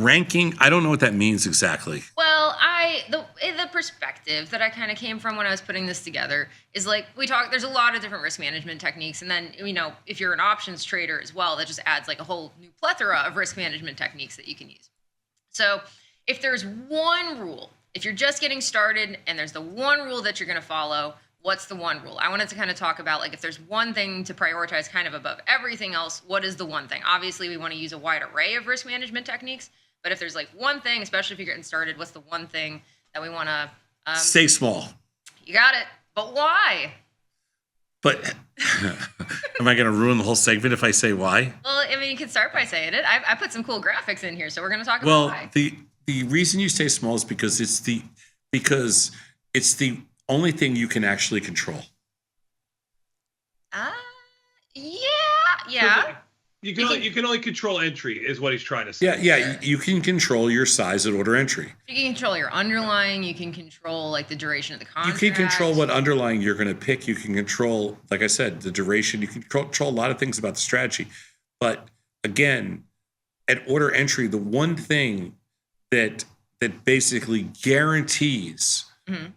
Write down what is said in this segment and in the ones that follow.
ranking, I don't know what that means exactly. Well, the perspective that I kind of came from when I was putting this together is like there's a lot of different risk management techniques, and then if you're an options trader as well, that just adds like a whole new plethora of risk management techniques that you can use. So if there's one rule, if you're just getting started and there's the one rule that you're going to follow, what's the one rule? I wanted to kind of talk about like if there's one thing to prioritize kind of above everything else, what is the one thing? Obviously, we want to use a wide array of risk management techniques. But if there's like one thing, especially if you're getting started, what's the one thing that we want to stay small? You got it. But why? But am I going to ruin the whole segment if I say why? Well, I mean, you can start by saying it. I put some cool graphics in here, so we're going to talk about why. Well, the reason you stay small is because it's the only thing you can actually control. Yeah. You can only control entry, is what he's trying to say. Yeah. You can control your size at order entry. You can control your underlying. You can control like the duration of the contract. You can control what underlying you're going to pick. You can control, like I said, the duration. You can control a lot of things about the strategy. But again, at order entry, the one thing that basically guarantees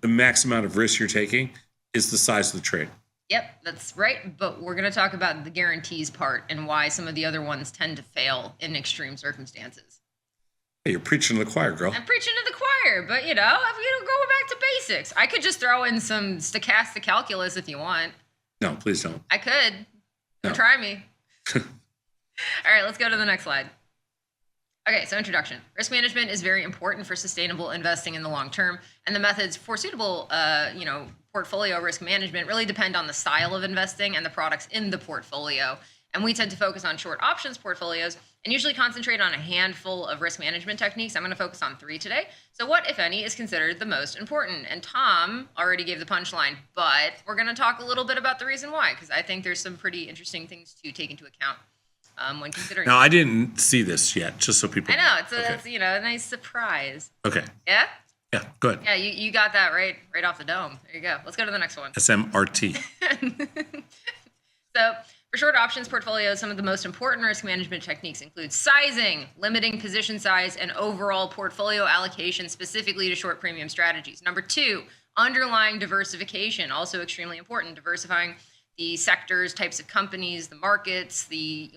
the max amount of risk you're taking is the size of the trade. Yep, that's right. But we're going to talk about the guarantees part and why some of the other ones tend to fail in extreme circumstances. Hey, you're preaching to the choir, girl. I'm preaching to the choir, but go back to basics. I could just throw in some stochastic calculus if you want. No, please don't. I could. Don't try me. All right, let's go to the next slide. Okay, so introduction. Risk management is very important for sustainable investing in the long term, and the methods for suitable, portfolio risk management really depend on the style of investing and the products in the portfolio. And we tend to focus on short options portfolios and usually concentrate on a handful of risk management techniques. I'm going to focus on 3 today. So what, if any, is considered the most important? And Tom already gave the punchline, but we're going to talk a little bit about the reason why, because I think there's some pretty interesting things to take into account when considering. Now, I didn't see this yet, just so people know. I know, it's a nice surprise. Okay. Yeah? Yeah, good. Yeah, you got that right off the dome. There you go. Let's go to the next one. SMRT. So for short options portfolios, some of the most important risk management techniques include sizing, limiting position size, and overall portfolio allocation specifically to short premium strategies. Number 2, underlying diversification, also extremely important. Diversifying the sectors, types of companies, the markets,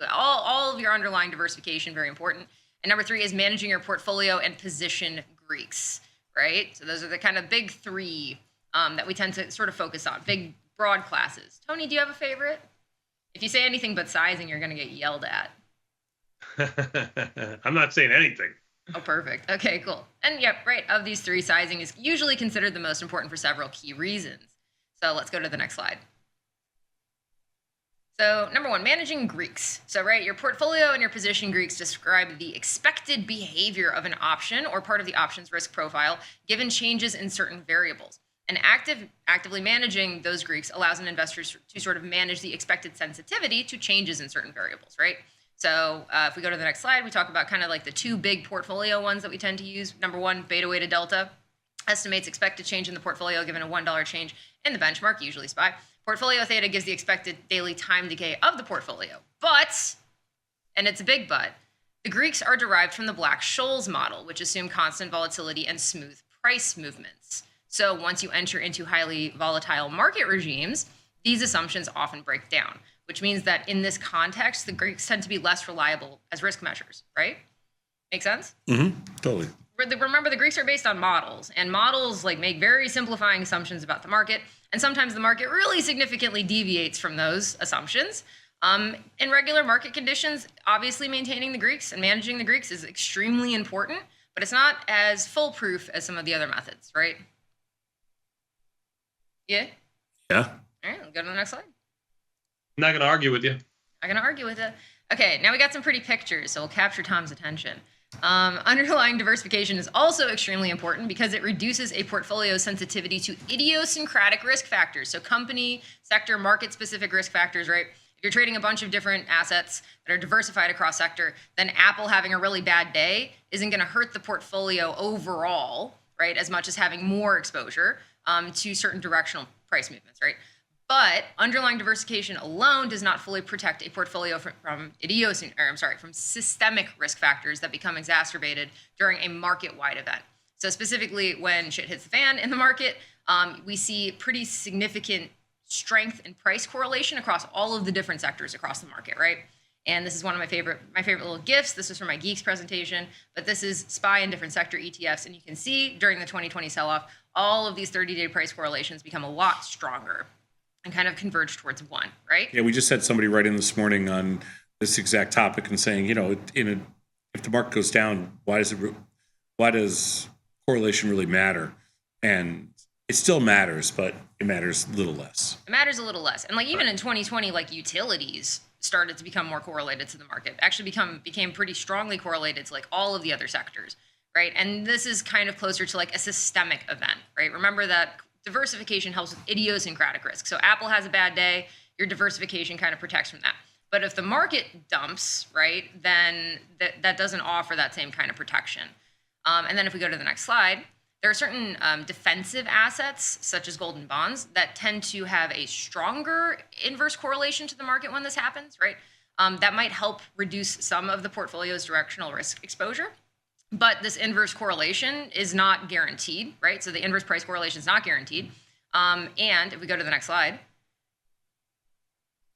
all of your underlying diversification, very important. And number 3 is managing your portfolio and position Greeks. Right? So those are the kind of big 3 that we tend to sort of focus on, big, broad classes. Tony, do you have a favorite? If you say anything but sizing, you're going to get yelled at. I'm not saying anything. Oh, perfect. Okay, cool. And yep, right, of these 3, sizing is usually considered the most important for several key reasons. So let's go to the next slide. So number 1, managing Greeks. So right, your portfolio and your position Greeks describe the expected behavior of an option or part of the option's risk profile given changes in certain variables. And actively managing those Greeks allows an investor to sort of manage the expected sensitivity to changes in certain variables, right? So if we go to the next slide, we talk about kind of like the 2 big portfolio ones that we tend to use. Number 1, beta weighted delta, estimates expected change in the portfolio given a $1 change in the benchmark, usually SPY. Portfolio theta gives the expected daily time decay of the portfolio. But, and it's a big but, the Greeks are derived from the Black-Scholes model, which assume constant volatility and smooth price movements. So once you enter into highly volatile market regimes, these assumptions often break down, which means that in this context, the Greeks tend to be less reliable as risk measures, right? Make sense? Mm-hmm. Totally. Remember, the Greeks are based on models, and models make very simplifying assumptions about the market, and sometimes the market really significantly deviates from those assumptions. In regular market conditions, obviously maintaining the Greeks and managing the Greeks is extremely important, but it's not as foolproof as some of the other methods, right? Yeah? Yeah. All right, we'll go to the next slide. I'm not going to argue with you. I'm going to argue with it. Okay, now we got some pretty pictures, so we'll capture Tom's attention. Underlying diversification is also extremely important because it reduces a portfolio's sensitivity to idiosyncratic risk factors. So company, sector, market-specific risk factors, right? If you're trading a bunch of different assets that are diversified across sector, then Apple having a really bad day isn't going to hurt the portfolio overall, right, as much as having more exposure to certain directional price movements, right? But underlying diversification alone does not fully protect a portfolio from systemic risk factors that become exacerbated during a market-wide event. So specifically, when shit hits the fan in the market, we see pretty significant strength and price correlation across all of the different sectors across the market, right? And this is one of my favorite little GIFs. This is from my Geeks presentation, but this is SPY and different sector ETFs. And you can see during the 2020 sell-off, all of these 30-day price correlations become a lot stronger and kind of converge towards one, right? Yeah, we just had somebody write in this morning on this exact topic and saying, if the market goes down, why does correlation really matter? And it still matters, but it matters a little less. It matters a little less. And even in 2020, utilities started to become more correlated to the market, actually became pretty strongly correlated to all of the other sectors, right? And this is kind of closer to a systemic event, right? Remember that diversification helps with idiosyncratic risk. So Apple has a bad day, your diversification kind of protects from that. But if the market dumps, right, then that doesn't offer that same kind of protection. And then if we go to the next slide, there are certain defensive assets, such as gold and bonds, that tend to have a stronger inverse correlation to the market when this happens, right? That might help reduce some of the portfolio's directional risk exposure. But this inverse correlation is not guaranteed, right? So the inverse price correlation is not guaranteed. And if we go to the next slide,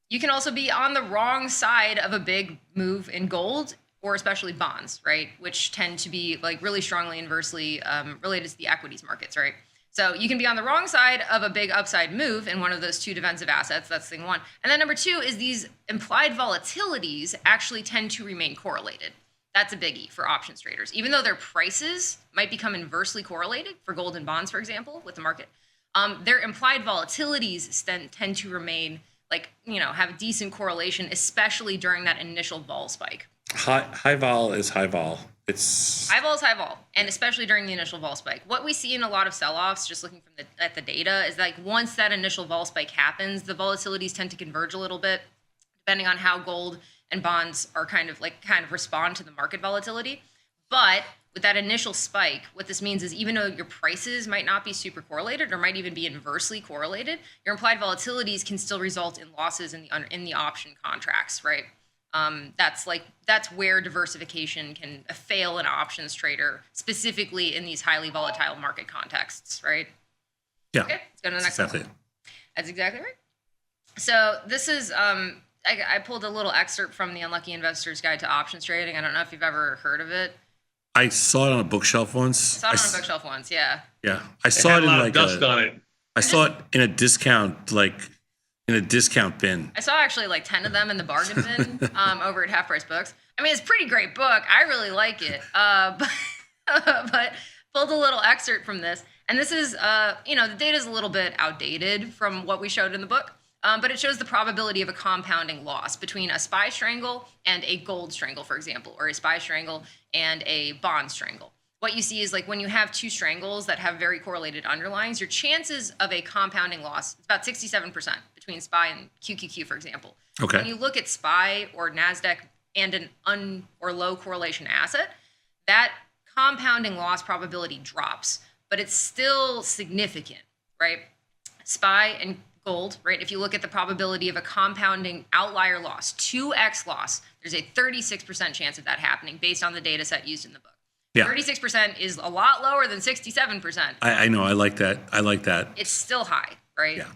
you can also be on the wrong side of a big move in gold or especially bonds, right? Which tend to be really strongly inversely related to the equities markets, right? So you can be on the wrong side of a big upside move in one of those two defensive assets. That's thing one. And then number two is these implied volatilities actually tend to remain correlated. That's a biggie for options traders. Even though their prices might become inversely correlated for gold and bonds, for example, with the market, their implied volatilities tend to remain have a decent correlation, especially during that initial vol spike. High vol is high vol. High vol is high vol, and especially during the initial vol spike. What we see in a lot of sell-offs, just looking at the data, is once that initial vol spike happens, the volatilities tend to converge a little bit, depending on how gold and bonds are kind of respond to the market volatility. But with that initial spike, what this means is even though your prices might not be super correlated or might even be inversely correlated, your implied volatilities can still result in losses in the option contracts, right? That's where diversification can fail an options trader, specifically in these highly volatile market contexts, right? Yeah. Okay, let's go to the next one. That's exactly right. So this is I pulled a little excerpt from the Unlucky Investor's Guide to Options Trading. I don't know if you've ever heard of it. I saw it on a bookshelf once. I saw it on a bookshelf once, yeah. Yeah, I saw it in a lot of dust on it. I saw it in a discount, in a discount bin. I saw actually 10 of them in the bargain bin over at Half Price Books. I mean, it's a pretty great book. I really like it. But pulled a little excerpt from this. And this is, the data is a little bit outdated from what we showed in the book. But it shows the probability of a compounding loss between a SPY strangle and a gold strangle, for example, or a SPY strangle and a bond strangle. What you see is when you have two strangles that have very correlated underlyings, your chances of a compounding loss is about 67% between SPY and QQQ, for example. Okay. When you look at SPY or NASDAQ and an or low correlation asset, that compounding loss probability drops, but it's still significant, right? SPY and gold, right? If you look at the probability of a compounding outlier loss, 2x loss, there's a 36% chance of that happening based on the data set used in the book. Yeah. 36% is a lot lower than 67%. I know. I like that. It's still high, right? Yeah.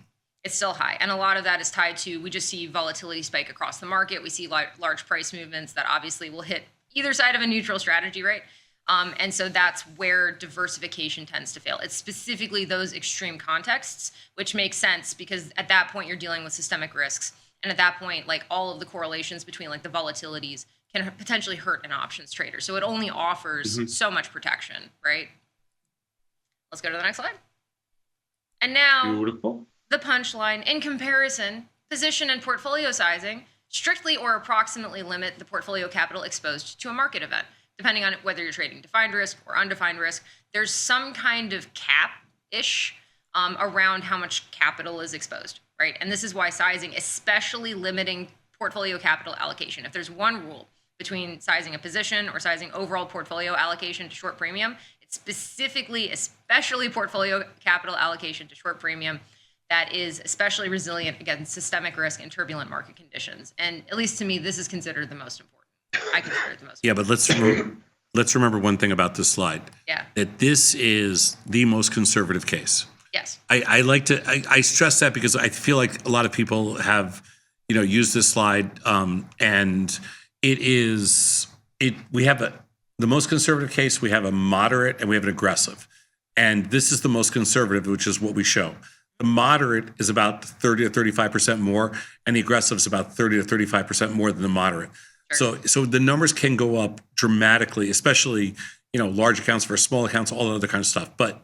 It's still high. And a lot of that is tied to, we just see volatility spike across the market. We see large price movements that obviously will hit either side of a neutral strategy, right? And so that's where diversification tends to fail. It's specifically those extreme contexts, which makes sense because at that point you're dealing with systemic risks. And at that point, all of the correlations between the volatilities can potentially hurt an options trader. So it only offers so much protection, right? Let's go to the next slide. And now, beautiful. The punchline. In comparison, position and portfolio sizing strictly or approximately limit the portfolio capital exposed to a market event. Depending on whether you're trading defined risk or undefined risk, there's some kind of cap-ish around how much capital is exposed, right? And this is why sizing, especially limiting portfolio capital allocation. If there's one rule between sizing a position or sizing overall portfolio allocation to short premium, it's specifically, especially portfolio capital allocation to short premium, that is especially resilient against systemic risk and turbulent market conditions. And at least to me, this is considered the most important. I consider it the most Yeah, but let's remember one thing about this slide. Yeah. That this is the most conservative case. Yes. I stress that because I feel like a lot of people have, used this slide, and we have the most conservative case, we have a moderate, and we have an aggressive. And this is the most conservative, which is what we show. The moderate is about 30 to 35% more, and the aggressive is about 30 to 35% more than the moderate. Sure. So the numbers can go up dramatically, especially, large accounts versus small accounts, all that other kind of stuff. But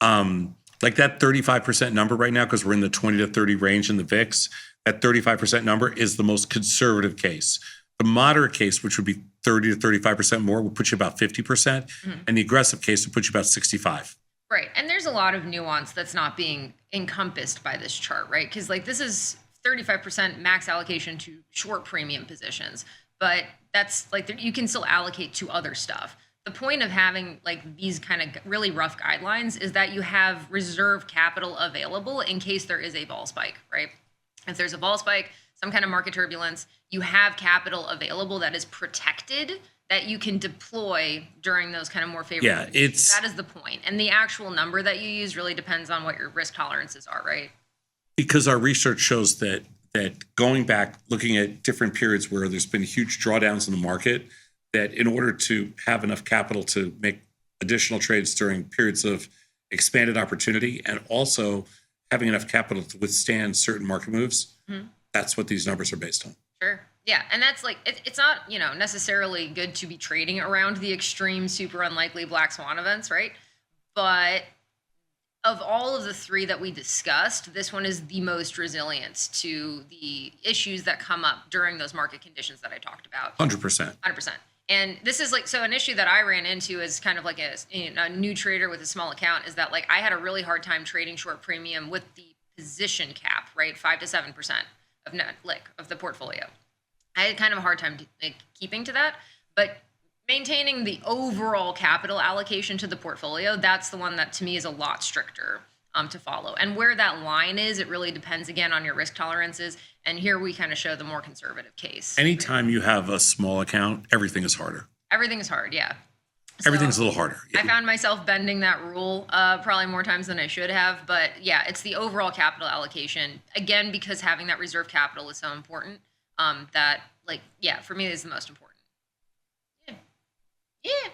like that 35% number right now, because we're in the 20 to 30 range in the VIX, that 35% number is the most conservative case. The moderate case, which would be 30 to 35% more, would put you about 50%, and the aggressive case would put you about 65. Right. And there's a lot of nuance that's not being encompassed by this chart, right? Because this is 35% max allocation to short premium positions, but that's you can still allocate to other stuff. The point of having these kind of really rough guidelines is that you have reserve capital available in case there is a vol spike, right? If there's a vol spike, some kind of market turbulence, you have capital available that is protected that you can deploy during those kind of more favorable conditions. That is the point. And the actual number that you use really depends on what your risk tolerances are, right? Because our research shows that going back, looking at different periods where there's been huge drawdowns in the market, that in order to have enough capital to make additional trades during periods of expanded opportunity and also having enough capital to withstand certain market moves, that's what these numbers are based on. Sure. Yeah, and that's it's not, necessarily good to be trading around the extreme, super unlikely black swan events, right? But of all of the three that we discussed, this one is the most resilient to the issues that come up during those market conditions that I talked about. 100%. 100%. And this is so an issue that I ran into as kind of like a new trader with a small account is that I had a really hard time trading short premium with the position cap, right? 5 to 7% of net of the portfolio. I had kind of a hard time keeping to that, but maintaining the overall capital allocation to the portfolio, that's the one that to me is a lot stricter to follow. And where that line is, it really depends again on your risk tolerances. And here we kind of show the more conservative case. Anytime you have a small account, everything is harder. Everything is hard, yeah. Everything's a little harder. I found myself bending that rule probably more times than I should have. But yeah, it's the overall capital allocation. Again, because having that reserve capital is so important that, for me, is the most important. Yeah.